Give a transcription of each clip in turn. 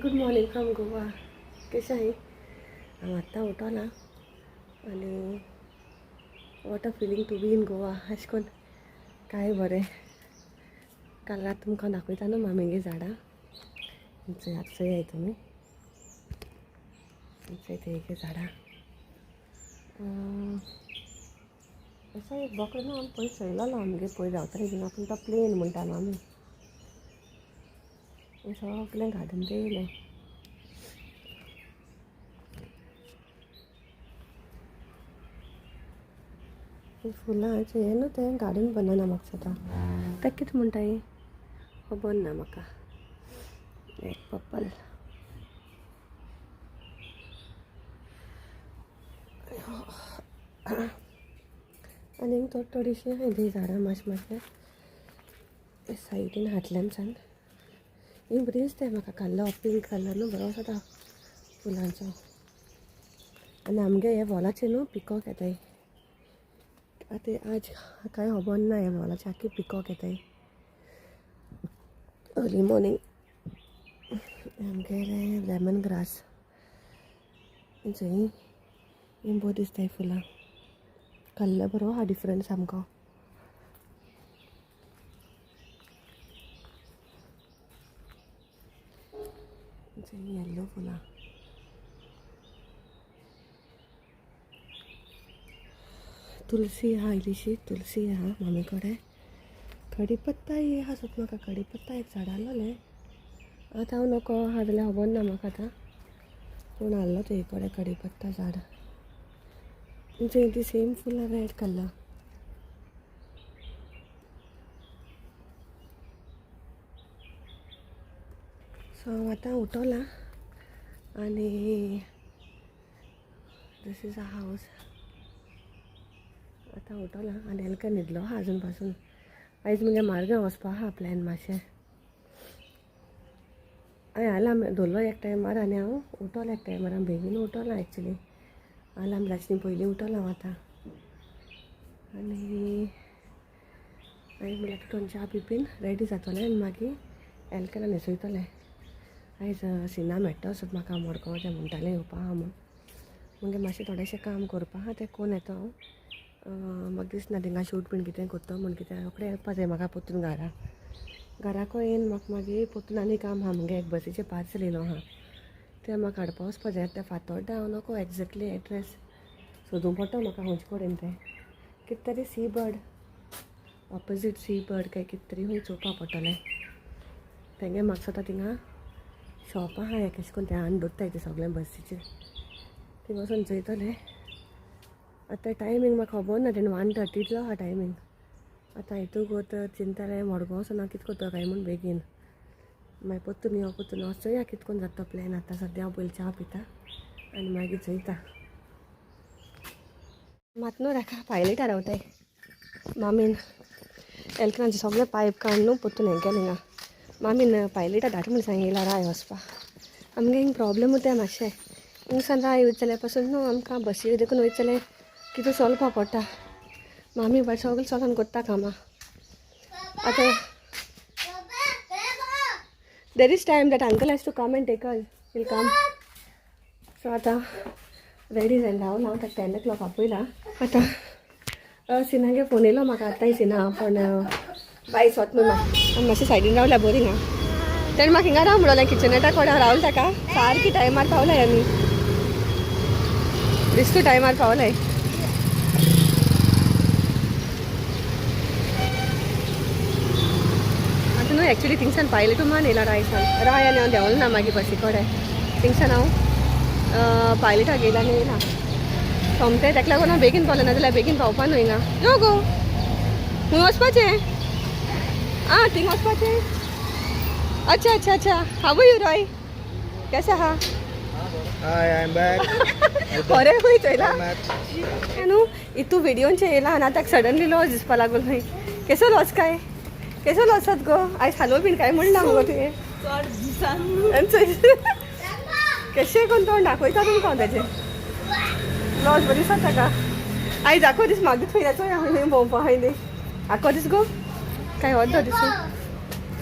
Good morning from Goa. कशें आहे? हांव आत्तां उठोलां आनी what a feeling to be in Goa. अशें करून काय बरें. काल रात तुमकां दाखयता न्हू मामिगे झाडां. चोया तुमी तेगे झाडां. असो एक बोकडो न्हू आमी पयस चोयलोलो आमगे पयर रावताली थिंगा पूण तो प्लेन म्हणटालो आमी. सगळें गार्डन येयलें. फुलांचें हें न्हू तें गार्डन बनना म्हाका जाता. तें कितें म्हणटाय खबर ना म्हाका. एक पर्पल आनी थोडीशीं आहाय ती झाडां मातशें सायडीन हाटल्यानच्यान. ही बरी दिसताय म्हाका. काडलो पिंक कलर न्हू बरो जाता फुलांचो. आनी आमगे हे वॉलाचेर न्हू पिकॉक येताय. आतां आज कांय खबर ना हे वॉलाचेर आख्खी पिकॉक येताय अर्ली मॉर्निंग. आमगेले लेमन ग्रास ही बरी दिसताय फुलां. कलर बरो आहा डिफरंट सामको. येल्लो फुलां. तुलसी आहा इल्लीशी. तुलसी आहा मामी कडेन. कढीपत्ताय आहा सोद म्हाका. कढीपत्ता एक झाड आहलोलें. आतां हांव नको आहा जाल्यार खबर ना म्हाका आतां. पूण आहलो तुजे कडेन कढीपत्ता झाड. ती सेम फुलां रेड कलर. सो हांव आतां उठोलां आनी दीस इज अ हावस. आतां उठोलां आनी हलका न्हिदलो आहा आजून पासून. आयज मुगे मारगांव वचपा आहा प्लॅन मातशें. हांवें आलार्म दवरलो एक टायमार आनी हांव उठोलें एक टायमार. हांव बेगीन उठोलां एक्चुली. आलार्म लायच्या पयलीं उठोलां हांव आतां. आनी हांवें म्हणल्यार किटून च्या पिवून रेडी जातोलें आनी मागीर एलकेला न्हेसयतलें. आयज सिना मेट्टा सोद म्हाका मडगांव तें म्हणटालें येवपा आहा म्हूण. मुगे मातशें थोडेंशें काम करपा आहा तें कोन्न येता हांव. म्हाका दिसना थिंगा शूट बीन कितें कोत्ता म्हूण. कित्याक रोखडें येवपा जाय म्हाका पोत्तून घराको येवन म्हाका मागीर पोत्तून आनी काम आहा. मुगे एक बसीचें पार्सल येयलो आहा तें म्हाका हाडपा वचपा जाय. तें फातोड्डा हांव नको एक्झॅक्टली एड्रेस सोदूं पडटा म्हाका खंयचे कडेन तें. कितें तरी sea bird opposite sea bird काय कितें तरी खंय चोवपा पडटलें. तेंगे म्हाका सोदता थिंगा शॉप आहा एक अशें करून. तें हाडून दवरताय तें सगळें बसीचेर. थिंगा वचून चोयतलें. आतां टायमींग म्हाका खबर ना. तेणें 1:30 आहा टायमींग. आतां हितू गोत चिंतलें मडगांव वचून हांव कितें कोत्ता काय म्हूण बेगीन. मागीर पोत्तून यो चोया कितें करून जाता तो प्लॅन. आतां सद्या हांव पयलीं च्या पिता आनी मागीर चोयता. मात न्हू राखा पायलेटा रावताय. मामीन एलकनाचे सगळे पायप काडून न्हू पोत्तून हें गेलें हिंगा. मामीन पायलेटा धाड म्हूण सांगिला राय वचपा. आमगे हिंग प्रॉब्लेम तें मातशें. हिंगसान राय वयत जाल्यार पासून न्हू आमकां बसी देखून वयत जाल्यार कितें चलपा पडटा. मामी भायर सगळें चलोन कोत्ता कामां. आतां there is time that uncle has to come and take us. Will come. So आतां रेडी जायन रावलां. हांव ताका 10 o'clock आपयलां. आतां सिनागे फोन येयलो म्हाका आतांय सिना पण बाय सोत म्हणून आनी मातशें सायडीन रावल्या बरी ना. तेणें म्हाका हिंगा राव म्हणलें किचनेटा कडेन रावलें ताका. सारकी टायमार पावलाय आमी. दिसतो टायमार पावलाय. आतां न्हू एक्चुली थिंगसान पायलेटू मान येयला रायसान. राय आनी हांव देंवलो ना मागीर बसी कडेन. थिंगसान हांव पायलेटाक येयला आनी येयला सोमतें. तेका लागून हांव बेगीन पावलें. नाजाल्यार बेगीन पावपा न्हू हिंगा. यो गो खूंय वचपाचें? आं थिंग वचपाचें. अच्छा अच्छा अच्छा. How you Roy? केसो आहा? Hi, I'm back. अरे खूंय चोयला न्हू हितू व्हिडिओंचे येयला आनी आतां सडनली लॉस दिसपा लागून खंय. केसो लॉस काय? केसो लॉसात गो? आयज हालो बीन काय म्हणना मुगो तुवें? केशें कोन्न तोंड दाखयता तुमकां हांव तेजें. लॉस बरी दिसता ताका. आयज आखो दीस म्हाका थंय चोया खंय भोंवपा खंय दी. आखो दीस गो काय अर्दो दीस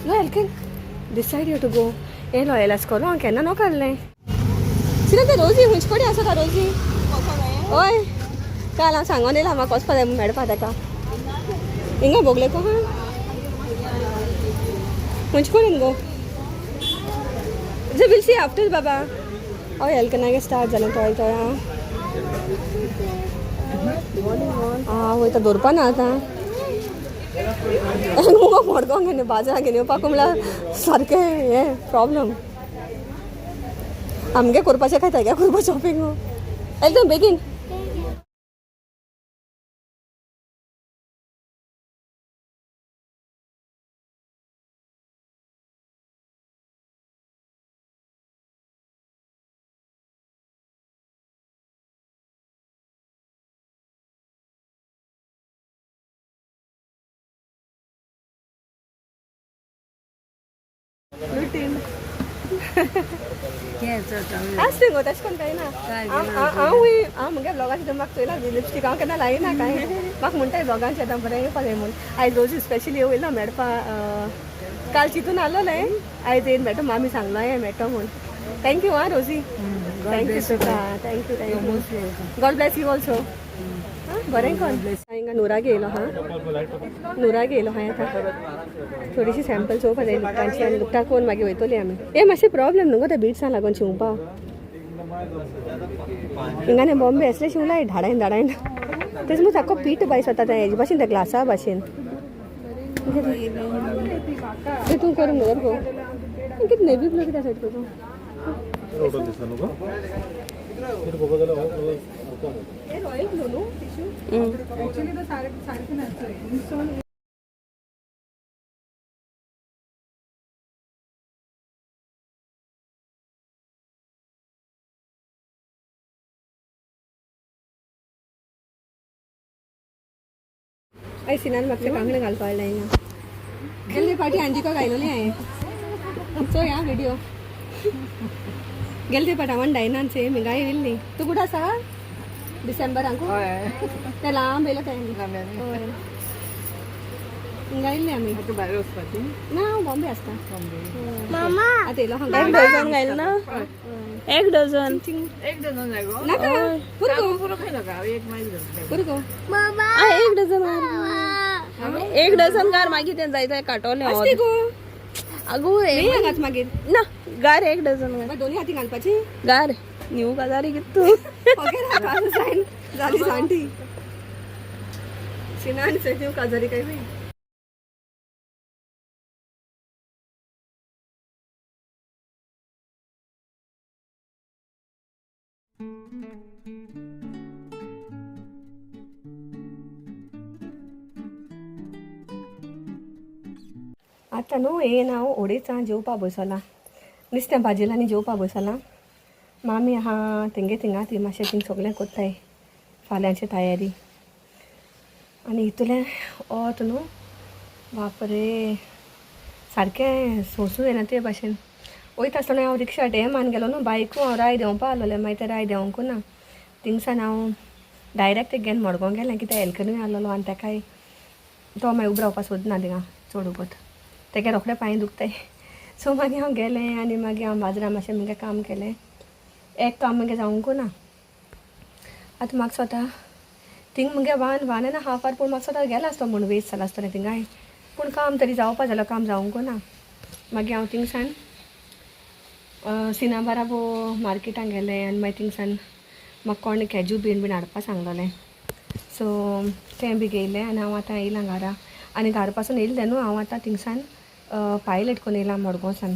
नो एलकेन. This side you to go. येयलो येयला आसकोलो हांव केन्ना नो काडलें सिना तें रोजी हुंच कडेन आसा रोजी हय काल हांव सांगोन येयला म्हाका वचपा जाय मेळपा ताका हिंगा बोगले को हा हुंच कडेन गो जे विल सी आफ्टर बाबा हय एलकनागे स्टार्ट जालें थोडें थोडें आं वयता दवरपा ना आतां मुगो मडगांव घेवन बाजाराक घेवन येवपाक म्हळ्यार सारकें हें प्रॉब्लम आमगे करपाचें काय तेगे करपा शॉपिंग एकदम बेगीन आसता गो तशें करून कांय ना हांव मुगे ब्लॉगाचेर म्हाका चोयला लिपस्टीक हांव केन्ना लायना काय म्हाका म्हणटाय ब्लॉगांचें आतां बरें येवपा जाय म्हूण आयज रोजी स्पेशली येयलो मेळपा काल चिंतून आहलोलें आयज येवन मेळटा मामी सांगलो हें मेळटा म्हूण थँक्यू आं रोजी thank you Tuka thank you thank you God bless you also बरें कोण हिंगा नुरागे येयलो हा नुरागे येयलो हांवें आतां थोडीशी सॅम्पल चोवपा जाय लुकटांची आनी लुकटा कोण मागीर वयतली आमी हे मातशें प्रॉब्लेम न्हू गो त्या बिट्सां लागून शिंवपा हिंगाने बॉम्बे असले शिवलाय धाडायन धाडायन तेच मग सारको पीठ बायस जाता त्या हेजे भाशेन त्या ग्लासा भाशेन ते तूं करून दवर गो कितें नेवी ब्लू कित्याक सायड करूं रॉयल ब्लू न्हू टिश्यू एक्चुअली तो सारकें नासता आई सिनान म्हाका कांगडे घालपा हाडला हिंगा गेल्ले पाटी आंजीको घायलोली हांवें चोय हा व्हिडिओ गेल्ले पाट हांव डायनान सेम हिंगा येयल्ली तूं कुठं आसा डिसेंबरांक ते लांब येयलो तें हय हिंगा येयल्ली आमी भायर वचपाची ना हांव बॉम्बे आसता मामा आतां येयलो हांव एक डझन घायल ना एक डझन जाय गो नाका पुरो खाय नाका एक मागीर पुरो मामा एक डझन एक डझन गार मागीर तें जाय काटोलें आसती गो आगो एक मागीर ना गार एक डझन दोन्ही हाती घालपाची गार न्यू गजारी कितू ओके सायन जाली सांटी सिनान से न्यू काजारी काय बी आतां न्हू येन हांव ओडेचां जेवपा बसलां नुस्तें भाजिलांनी जेवपा बसलां मामी आहा तेंगे थिंगा ती मातशें थिंग सगलें कोत्ताय फाल्यांची तयारी आनी हितूलें ओत न्हू बापरे सारकें सोंसू येना ते भाशेन वयता आसतना हांव रिक्षा डॅमान गेलो न्हू बायकू हांव राय देंवपा आहलोलें मागीर तें राय देंवकू ना थिंगसान हांव डायरेक्ट घेवन मडगांव गेलें कित्याक एलकनूय आहलोलो आनी तेकाय तो मागीर उबो रावपा सोदना थिंगा चड उबोत तेगे रोखडें पांय दुखताय सो मागीर हांव गेलें आनी मागीर हांव बाजारान मातशें मुगे काम केलें एक काम मुगे जावंकू ना आतां म्हाका स्वता थिंग मुगे वन एंड हाफ आवर पूण म्हाका स्वता गेलो आसतो म्हूण वेस्ट जालो आसतलें थिंगाय पूण काम तरी जावपा जाल्यार काम जावंकू ना मागीर हांव थिंगसान सिना बाराबो मार्केटान गेलें आनी मागीर थिंगसान म्हाका कोण कॅजू बीन हाडपा सांगलोलें सो तें बी घेयलें आनी हांव आतां येयलां घरा आनी घरा पासून येयलें न्हू हांव आतां थिंगसान पायलट कोन्न येयलां मडगांव सान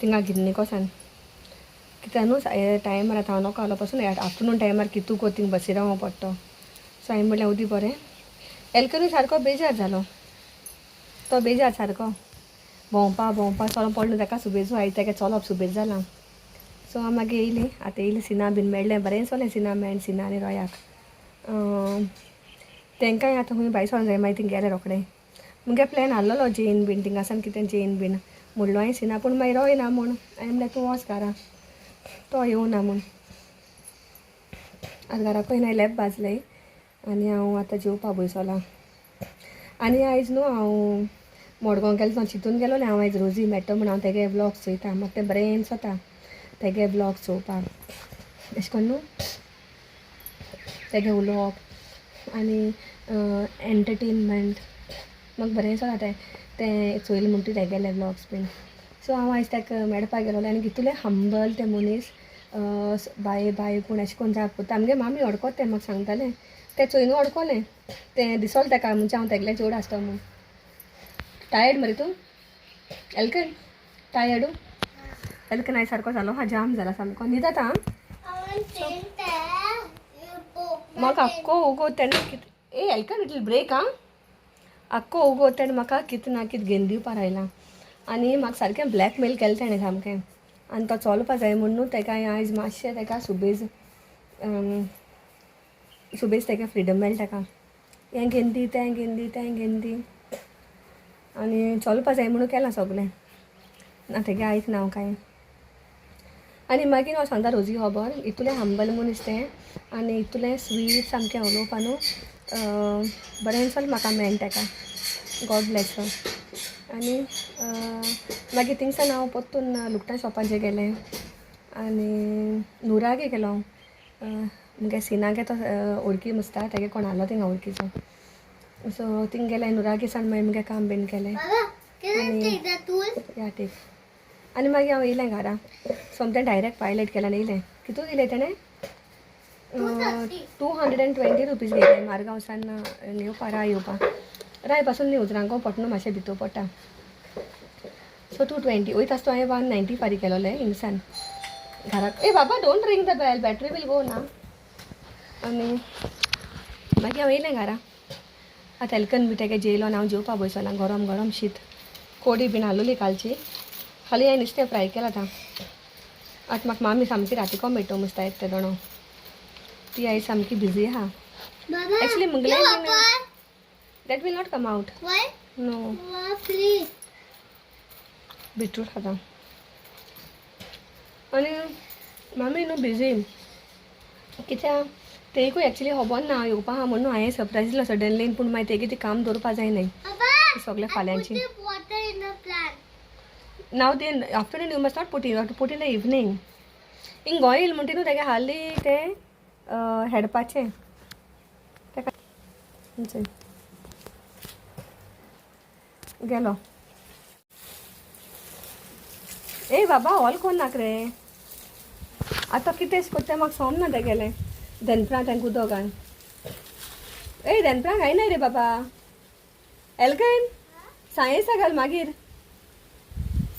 थिंगा गिरनिको सान कित्याक न्हू टायमार आतां हांव नोको आहलो पासून आफ्टरनून टायमार कितू को थिंग बसी रावो पडटो सो हांवें म्हणलें उदी बरें एलकनूय सारको बेजार जालो तो बेजार सारको भोंवपा चलोवप पडलें ताका सुबेजू हांवें तेका चलोप सुबेज जालां सो हांव मागीर येयलें आतां येयलें सिना बीन मेळ्ळें बरें चलें सिना मेळ्ळें सिना आनी रोयाक तेंकाय आतां खूंय भायर सोरोंक जाय मागीर थिंग गेलें रोखडें मुगे प्लॅन आहलोलो जेन बीन थिंगा सान कितें जेन बीन म्हणलो हांवें सिना पूण मागीर रोयना म्हूण हांवें म्हणलें तूं वच घरा तो येवना म्हूण आतां घरा पळय हांवें लॅब भाजलें आनी हांव आतां जेवपा बसलां आनी आयज न्हू हांव मडगांव गेलो तो चिंतून गेलोलें हांव आयज रोजी मेट्टो म्हण हांव तेगे व्लॉग्स चोयता म्हाका तें बरें दिसता तेगे व्लॉग्स चोवपाक अशें करून न्हू तेगे उलोवप आनी एंटरटेनमेंट म्हाका बरें दिसता तें चोयलें म्हणटा तेगेले व्लॉग्स बीन सो हांव आयज तेका मेळपाक गेलोलें आनी कितलें हंबल तें मनीस बाये बाये पूण अशें करून जाग पडटा आमगे मामी अडकोत तें म्हाका सांगतालें तें चोयनू अडकोलें तें दिसोलें तेका म्हणजे हांव तेगलें चेडूं आसता म्हूण टायर्ड मरे तूं एलकन टायर्डू एलकन आयज सारको जालो हा जाम जाला सामको न्हीद जाता म्हाका आक्को उगो तेन्ना कित ए एलकन इटल ब्रेक आं आक्को उगो तेन्ना म्हाका कित ना कित घेवन दिवपा आयला आनी म्हाका सारकें ब्लॅकमेल केलें तेणें सामकें आनी तो चलपा जाय म्हणून तेका आयज मातशें तेका सुबेज तेका फ्रिडम मेळ्ळें तेका हें घेवन दी तें घेवन दी तें घेवन दी आनी चलपा जाय म्हणून केलां सगलें ना तेगे आयकना हांव कांय आनी मागीर हांव सांगता रोजी खबर इतलें हंबल मनीस तें आनी इतलें स्वीट सामकें उलोवपा न्हू बरें दिसलें म्हाका मेळ्ळें तेका गॉड ब्लेस आनी मागीर थिंगसान हांव परतून लुकटा शॉपाचेर गेलें आनी नुरागे गेलो मुगे सिनागे तो वळखी मुसता तेगे कोण आसलो थिंगा वळखीचो सो थिंग गेलें नुरागे सान मागीर मुगे काम बीन केलें या टेक आनी मागीर हांव येयलें घरा सोमतें डायरेक्ट पायलट केल्यान येयलें कितून येयलें तेणें 220 रुपीज घेतले मारगांव सान येवपा येवपा राय पासून न्ही उजरांको पडटा न्हू मातशें भितर पडटा सो 220 वयता आसतो हांवें 190 फारीक केलोलें हिंगसान घराक ए बाबा don't ring the bell battery will go ना आनी मागीर हांव येयलें घरा आतां एलकन बी तेगे जेयलो आनी हांव जेवपा बसलां गरम गरम शीत कोडी बीन हालोली कालची खाली हांवें नुस्तें फ्राय केलां आतां म्हाका मामी सामकी रातीको मेळटो मुस्ता एक ते दोणो ती आयज सामकी बिजी आहा एक्चुअली मुगलें that will not come out no beetroot खाता आनी मामी न्हू बिजी कित्याक तेकूय एक्चुअली खबर ना येवपा आहा म्हणून हांवें सरप्रायज दिलो सडनली पूण मागीर तेगे ती काम दवरपा जाय न्हय सगळें फाल्यांची नाव ते afternoon you must not put in the evening हिंग गोंय येयलें म्हणटा न्हू तेगे हालीं तें हेडपाचें तेका गेलो ए बाबा हॉल कोण नाक रे आतां कितें कोत्तें म्हाका सोम ना तेगेलें दनप्रांत हांवें उदक घाल ए दनप्रांत घायनाय रे बाबा एलकन सायेसा घाल मागीर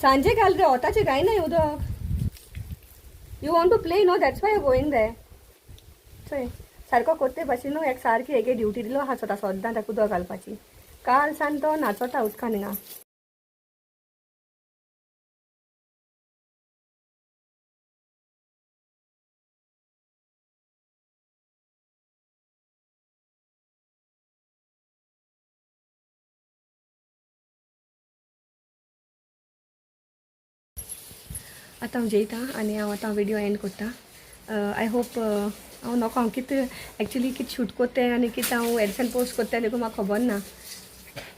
सांजे घाल रे ओताचें घायनाय उदक you want to play no that's why you going दे चोय सारको कोत्ते भाशेन न्हू एक सारकी हेगे ड्युटी दिलो आहा स्वता सोद्दां ताका उदक घालपाची काल सान तो नाचोता उदकान हिंगा आतां हांव जेयता आनी हांव आतां विडियो एंड कोत्ता आय होप हांव नोको हांव कितें एक्चुली कितें शूट कोत्तें आनी कितें हांव एड्सान पोस्ट कोत्तें देखून म्हाका खबर ना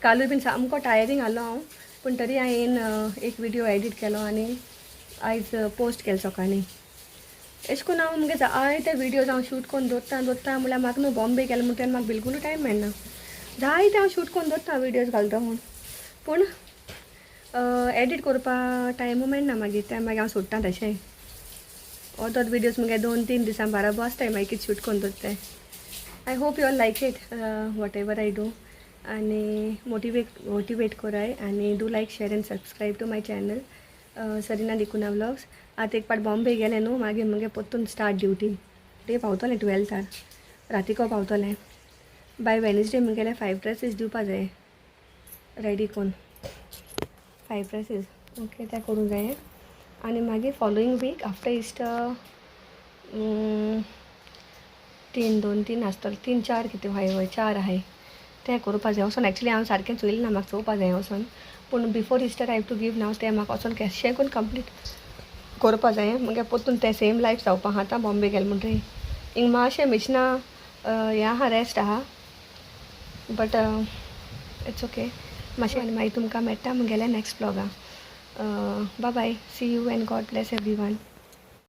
कालूय बीन सामको टायरींग आहलो हांव पूण तरी हांवें एक विडियो एडीट केलो आनी आयज पोस्ट केलो सकाळीं अशें करून हांव मुगे जायते विडियोज हांव शूट करून दवरता म्हळ्यार म्हाका न्हू बॉम्बे गेलें म्हणटा म्हाका बिलकुलूय टायम मेळना जायते हांव शूट करून दवरता विडियोज घालता म्हूण पूण एडीट करपा टायमू मेळना मागीर तें मागीर हांव सोडटा तशें ऑदर विडियोज मुगे 2-3 दिसां बाराबो आसताय मागीर कितें शूट करून दवरताय I hope you all like it whatever I do आनी मोटिवेट कोराय आनी do like share and subscribe to my channel सरिना दिकुना व्लॉग्स आतां एक पाट बॉम्बे गेलें न्हू मागीर मुगे परतून स्टार्ट ड्युटी डे पावतलें 12 रातीको पावतलें बाय वेनसडे मुगेले 5 ड्रेसीस दिवपा जाय रेडी कोन्न 5 ड्रेसीस ओके ते करूंक जाय आनी मागीर फॉलोईंग वीक आफ्टर इस्टर 3 आसतले 3-4 कितें हय 4 आहाय तें करपा जाय वचोन एक्चुली हांव सारकें चोयलें ना म्हाका चोवपा जाय वचोन पूण before Easter I have to give नाव तें म्हाका वचोन केशें करून कंप्लीट करपा जाय मुगे परतून तें सेम लायफ जावपा आतां बॉम्बे गेलें म्हणटरी हिंग मातशें मिशिना हें आहा रेस्ट आहा बट इट्स ओके मातशें आनी मागीर तुमकां मेळटा मुगेल्या नॅक्स्ट ब्लॉगा bye bye see you and God bless every one.